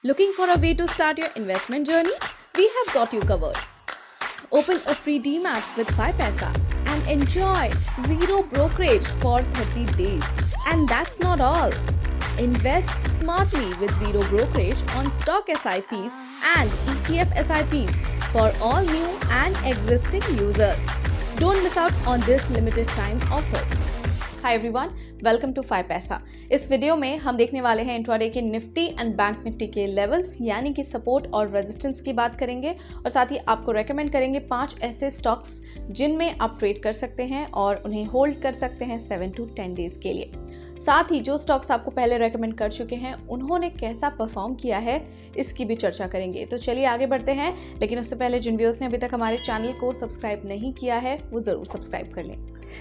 Looking for a way to start your investment journey? We have got you covered. Open a free Demat with 5paisa and enjoy zero brokerage for 30 days. And that's not all. Invest smartly with zero brokerage on stock SIPs and ETF SIPs for all new and existing users. Don't miss out on this limited time offer. Hi everyone, welcome to 5paisa। इस video में हम देखने वाले हैं intraday के Nifty and bank Nifty के levels यानी कि सपोर्ट और रेजिस्टेंस की बात करेंगे और साथ ही आपको रेकमेंड करेंगे 5 ऐसे स्टॉक्स जिनमें आप ट्रेड कर सकते हैं और उन्हें होल्ड कर सकते हैं 7 to 10 डेज के लिए। साथ ही जो स्टॉक्स आपको पहले रेकमेंड कर चुके हैं उन्होंने कैसा परफॉर्म किया है इसकी भी चर्चा करेंगे। तो चलिए आगे बढ़ते हैं, लेकिन उससे पहले जिन व्यूअर्स ने अभी तक हमारे चैनल को सब्सक्राइब नहीं किया है वो जरूर सब्सक्राइब कर लें।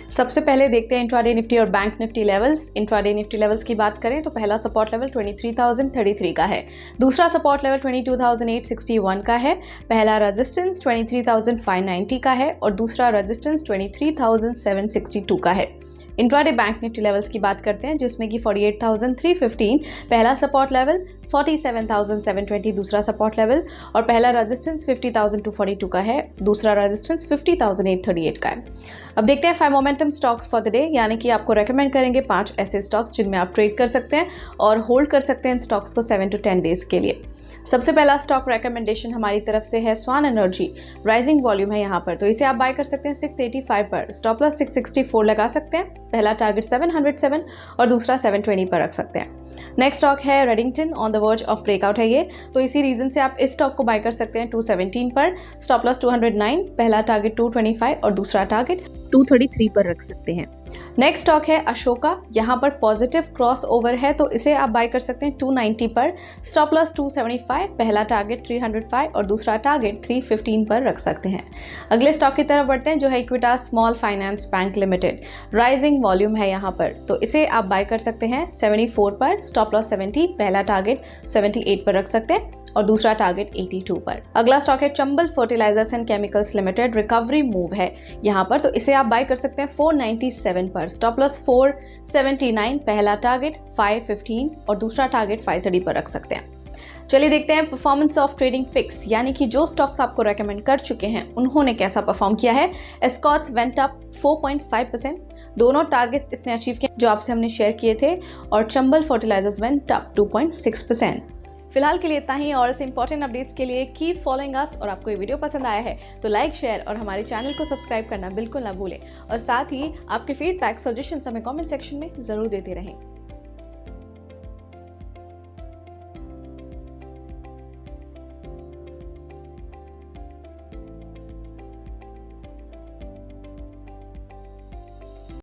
सबसे पहले देखते हैं इंट्राडे निफ्टी और bank Nifty levels. Intraday Nifty levels की बात करें तो पहला सपोर्ट लेवल 23,033 का है, दूसरा सपोर्ट लेवल 22,861 का है, पहला रेजिस्टेंस 23,590 का है और दूसरा रेजिस्टेंस 23,762 का है। इंट्राडे बैंक निफ्टी लेवल्स की बात करते हैं जिसमें कि 48,315 पहला सपोर्ट लेवल, 47,720 दूसरा सपोर्ट लेवल और पहला रेजिस्टेंस 50,242 का है, दूसरा रेजिस्टेंस 50,838 का है। अब देखते हैं 5 momentum stocks for the day, यानी कि आपको रेकमेंड करेंगे 5 ऐसे स्टॉक्स जिनमें आप ट्रेड कर सकते हैं और होल्ड कर सकते हैं इन स्टॉक्स को 7 to 10 डेज के लिए। सबसे पहला स्टॉक रेकमेंडेशन हमारी तरफ से है स्वान एनर्जी। राइजिंग वॉल्यूम है यहाँ पर, तो इसे आप बाय कर सकते हैं 685 पर, स्टॉप लॉस 664 लगा सकते हैं, पहला टारगेट 707 और दूसरा 720 पर रख सकते हैं। नेक्स्ट स्टॉक है Redington, on the verge of breakout है ये, तो इसी रीजन से आप इस स्टॉक को बाय कर सकते हैं 217 पर, स्टॉप लॉस 209, पहला टारगेट 225 और दूसरा टारगेट 233 पर रख सकते हैं। नेक्स्ट स्टॉक है अशोका, यहाँ पर पॉजिटिव क्रॉस ओवर है तो इसे आप बाय कर सकते हैं 290 पर, स्टॉप लॉस 275, पहला टारगेट 305 और दूसरा टारगेट 315 पर रख सकते हैं। अगले स्टॉक की तरफ बढ़ते हैं जो है Equitas small finance bank limited. Rising volume है यहाँ पर, तो इसे आप बाय कर सकते हैं 74 पर, स्टॉप लॉस 70, पहला टारगेट 78 पर रख सकते हैं और दूसरा टारगेट 82 पर। अगला स्टॉक है Chambal fertilisers and chemicals limited. Recovery move है यहाँ पर, तो इसे आप बाय कर सकते हैं 497 पर, स्टॉप लॉस 479, पहला टारगेट 515 और दूसरा टारगेट 530 पर रख सकते हैं। चलिए देखते हैं परफॉर्मेंस ऑफ ट्रेडिंग पिक्स, यानी कि जो स्टॉक्स आपको रेकमेंड कर चुके हैं उन्होंने कैसा परफॉर्म किया है। एस्कॉट्स वेंट अप 4.5%, दोनों टारगेट्स इसने अचीव किए जो आपसे हमने शेयर किए थे, और चंबल फर्टिलाइजर्स वेंट अप 2.6%। फिलहाल के लिए इतना ही, और ऐसे इंपॉर्टेंट अपडेट्स के लिए कीप फॉलोइंग अस। और आपको ये वीडियो पसंद आया है तो लाइक, शेयर और हमारे चैनल को सब्सक्राइब करना बिल्कुल ना भूलें, और साथ ही आपके फीडबैक सजेशंस हमें कमेंट सेक्शन में जरूर देते रहें।